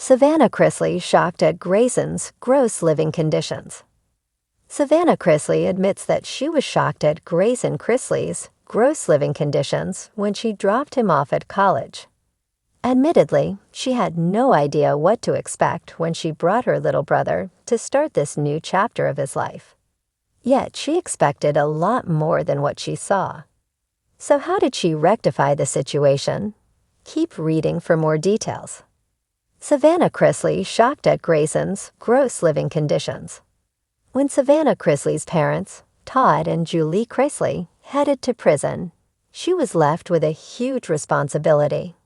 Savannah Chrisley shocked at Grayson's gross living conditions. Savannah Chrisley admits that she was shocked at Grayson Chrisley's gross living conditions when she dropped him off at college. Admittedly, she had no idea what to expect when she brought her little brother to start this new chapter of his life. Yet she expected a lot more than what she saw. So how did she rectify the situation? Keep reading for more details. Savannah Chrisley shocked at Grayson's gross living conditions. When Savannah Chrisley's parents, Todd and Julie Chrisley, headed to prison, she was left with a huge responsibility.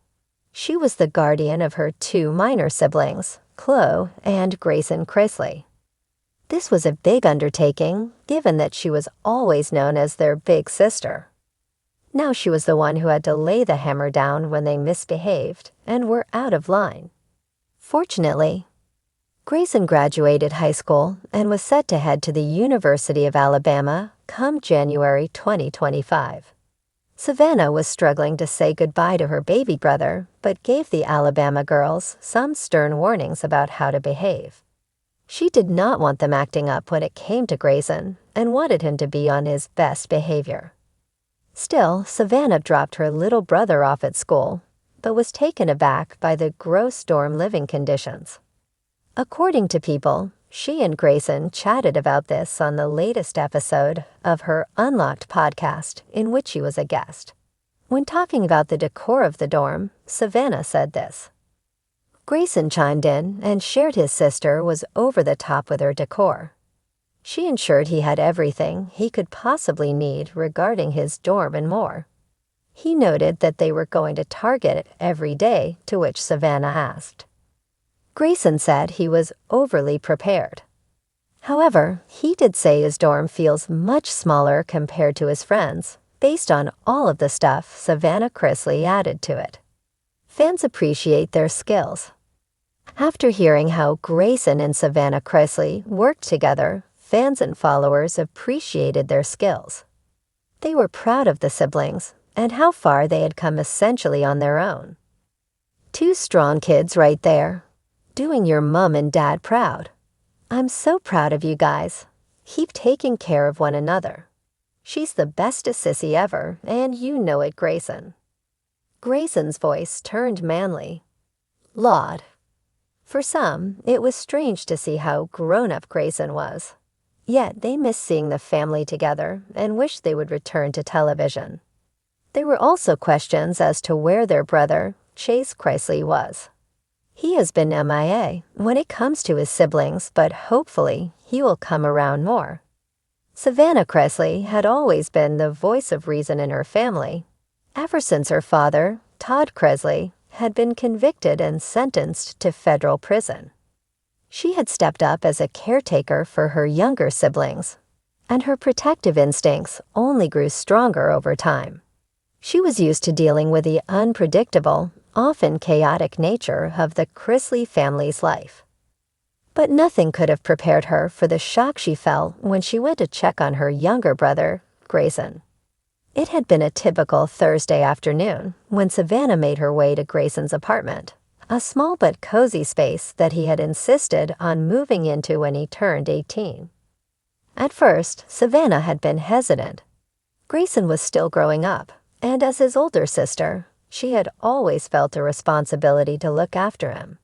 She was the guardian of her two minor siblings, Chloe and Grayson Chrisley. This was a big undertaking, given that she was always known as their big sister. Now she was the one who had to lay the hammer down when they misbehaved and were out of line. Fortunately, Grayson graduated high school and was set to head to the University of Alabama come January 2025. Savannah was struggling to say goodbye to her baby brother, but gave the Alabama girls some stern warnings about how to behave. She did not want them acting up when it came to Grayson and wanted him to be on his best behavior. Still, Savannah dropped her little brother off at school, but was taken aback by the gross dorm living conditions. According to People, she and Grayson chatted about this on the latest episode of her Unlocked podcast, in which she was a guest. When talking about the decor of the dorm, Savannah said this. Grayson chimed in and shared his sister was over the top with her decor. She ensured he had everything he could possibly need regarding his dorm and more. He noted that they were going to Target it every day, to which Savannah asked. Grayson said he was overly prepared. However, he did say his dorm feels much smaller compared to his friends, based on all of the stuff Savannah Chrisley added to it. Fans appreciate their skills. After hearing how Grayson and Savannah Chrisley worked together, fans and followers appreciated their skills. They were proud of the siblings and how far they had come essentially on their own. Two strong kids right there, doing your mom and dad proud. I'm so proud of you guys. Keep taking care of one another. She's the bestest sissy ever, and you know it, Grayson. Grayson's voice turned manly. Laud. For some, it was strange to see how grown-up Grayson was. Yet they missed seeing the family together and wished they would return to television. There were also questions as to where their brother, Chase Chrisley, was. He has been MIA when it comes to his siblings, but hopefully he will come around more. Savannah Chrisley had always been the voice of reason in her family, ever since her father, Todd Chrisley, had been convicted and sentenced to federal prison. She had stepped up as a caretaker for her younger siblings, and her protective instincts only grew stronger over time. She was used to dealing with the unpredictable, often chaotic nature of the Chrisley family's life. But nothing could have prepared her for the shock she felt when she went to check on her younger brother, Grayson. It had been a typical Thursday afternoon when Savannah made her way to Grayson's apartment, a small but cozy space that he had insisted on moving into when he turned 18. At first, Savannah had been hesitant. Grayson was still growing up, and as his older sister, she had always felt a responsibility to look after him.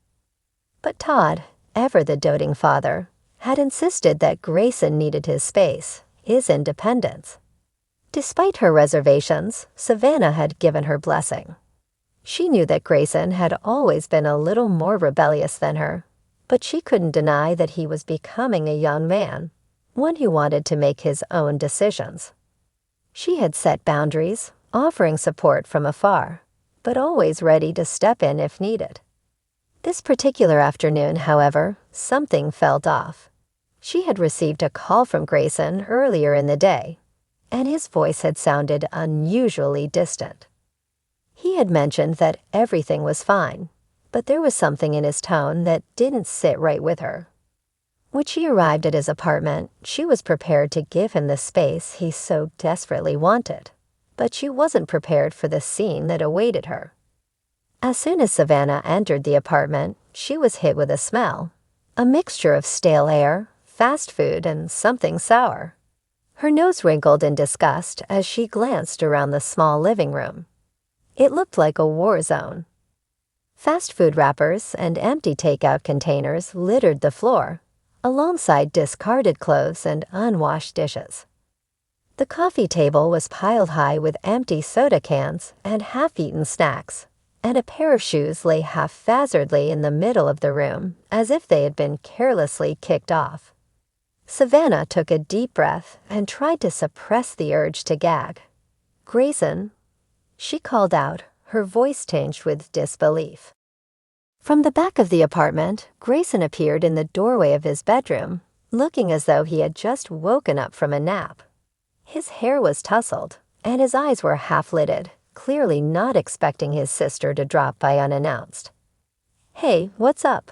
But Todd, ever the doting father, had insisted that Grayson needed his space, his independence. Despite her reservations, Savannah had given her blessing. She knew that Grayson had always been a little more rebellious than her, but she couldn't deny that he was becoming a young man, one who wanted to make his own decisions. She had set boundaries, offering support from afar, but always ready to step in if needed. This particular afternoon, however, something felt off. She had received a call from Grayson earlier in the day, and his voice had sounded unusually distant. He had mentioned that everything was fine, but there was something in his tone that didn't sit right with her. When she arrived at his apartment, she was prepared to give him the space he so desperately wanted, but she wasn't prepared for the scene that awaited her. As soon as Savannah entered the apartment, she was hit with a smell, a mixture of stale air, fast food, and something sour. Her nose wrinkled in disgust as she glanced around the small living room. It looked like a war zone. Fast food wrappers and empty takeout containers littered the floor, alongside discarded clothes and unwashed dishes. The coffee table was piled high with empty soda cans and half-eaten snacks, and a pair of shoes lay haphazardly in the middle of the room as if they had been carelessly kicked off. Savannah took a deep breath and tried to suppress the urge to gag. "Grayson," she called out, her voice tinged with disbelief. From the back of the apartment, Grayson appeared in the doorway of his bedroom, looking as though he had just woken up from a nap. His hair was tousled, and his eyes were half-lidded, clearly not expecting his sister to drop by unannounced. "Hey, what's up?"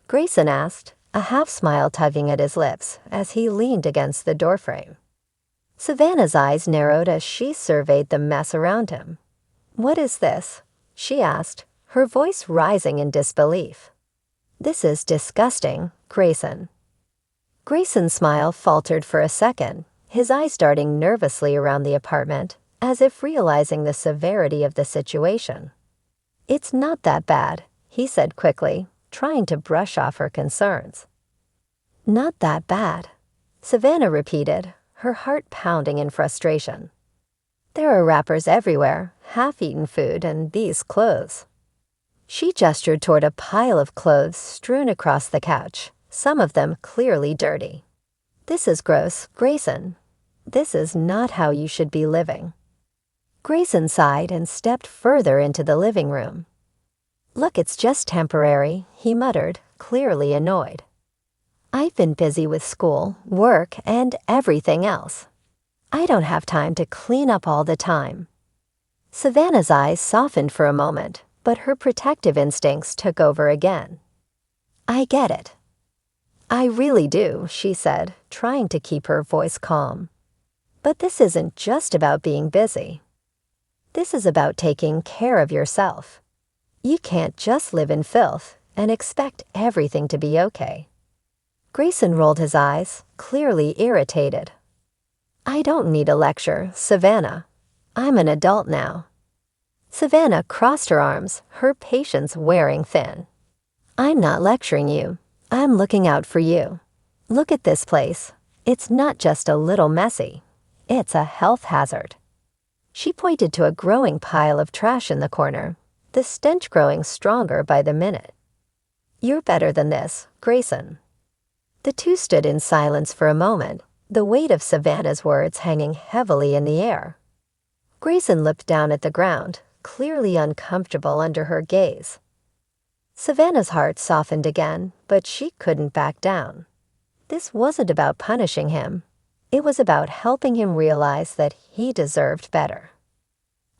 Grayson asked, a half-smile tugging at his lips as he leaned against the doorframe. Savannah's eyes narrowed as she surveyed the mess around him. "What is this?" she asked, her voice rising in disbelief. "This is disgusting, Grayson." Grayson's smile faltered for a second, his eyes darting nervously around the apartment, as if realizing the severity of the situation. "It's not that bad," he said quickly, trying to brush off her concerns. "Not that bad," Savannah repeated, her heart pounding in frustration. "There are wrappers everywhere, half-eaten food, and these clothes." She gestured toward a pile of clothes strewn across the couch, some of them clearly dirty. "This is gross, Grayson. This is not how you should be living." Grayson sighed and stepped further into the living room. "Look, it's just temporary," he muttered, clearly annoyed. "I've been busy with school, work, and everything else. I don't have time to clean up all the time." Savannah's eyes softened for a moment, but her protective instincts took over again. "I get it." "I really do," she said, trying to keep her voice calm. "But this isn't just about being busy. This is about taking care of yourself. You can't just live in filth and expect everything to be okay." Grayson rolled his eyes, clearly irritated. "I don't need a lecture, Savannah. I'm an adult now." Savannah crossed her arms, her patience wearing thin. "I'm not lecturing you. I'm looking out for you. Look at this place. It's not just a little messy. It's a health hazard." She pointed to a growing pile of trash in the corner, the stench growing stronger by the minute. "You're better than this, Grayson." The two stood in silence for a moment, the weight of Savannah's words hanging heavily in the air. Grayson looked down at the ground, clearly uncomfortable under her gaze. Savannah's heart softened again, but she couldn't back down. This wasn't about punishing him. It was about helping him realize that he deserved better.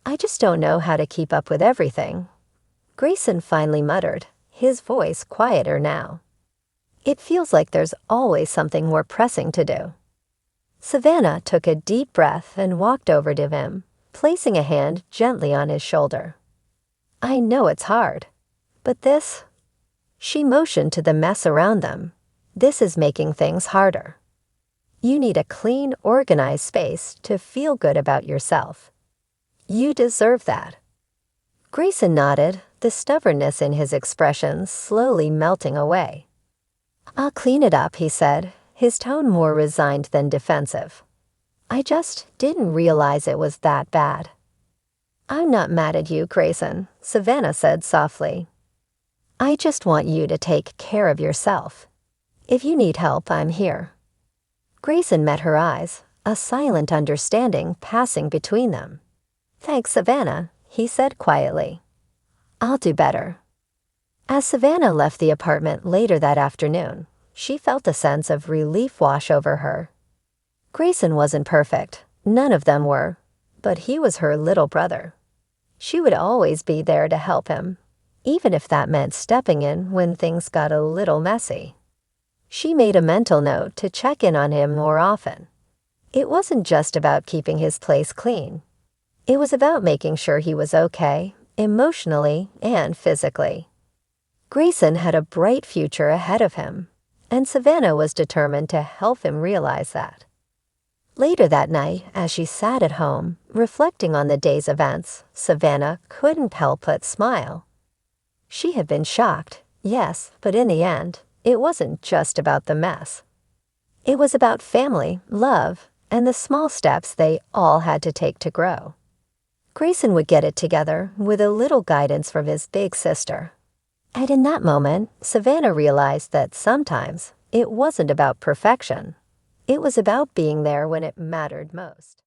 "I just don't know how to keep up with everything," Grayson finally muttered, his voice quieter now. "It feels like there's always something more pressing to do." Savannah took a deep breath and walked over to him, placing a hand gently on his shoulder. "I know it's hard, but this—" She motioned to the mess around them. "This is making things harder. You need a clean, organized space to feel good about yourself. You deserve that." Grayson nodded, the stubbornness in his expression slowly melting away. "I'll clean it up," he said, his tone more resigned than defensive. "I just didn't realize it was that bad." "I'm not mad at you, Grayson," Savannah said softly. "I just want you to take care of yourself. If you need help, I'm here." Grayson met her eyes, a silent understanding passing between them. "Thanks, Savannah," he said quietly. "I'll do better." As Savannah left the apartment later that afternoon, she felt a sense of relief wash over her. Grayson wasn't perfect, none of them were, but he was her little brother. She would always be there to help him, even if that meant stepping in when things got a little messy. She made a mental note to check in on him more often. It wasn't just about keeping his place clean. It was about making sure he was okay, emotionally and physically. Grayson had a bright future ahead of him, and Savannah was determined to help him realize that. Later that night, as she sat at home, reflecting on the day's events, Savannah couldn't help but smile. She had been shocked, yes, but in the end, it wasn't just about the mess. It was about family, love, and the small steps they all had to take to grow. Grayson would get it together with a little guidance from his big sister. And in that moment, Savannah realized that sometimes it wasn't about perfection. It was about being there when it mattered most.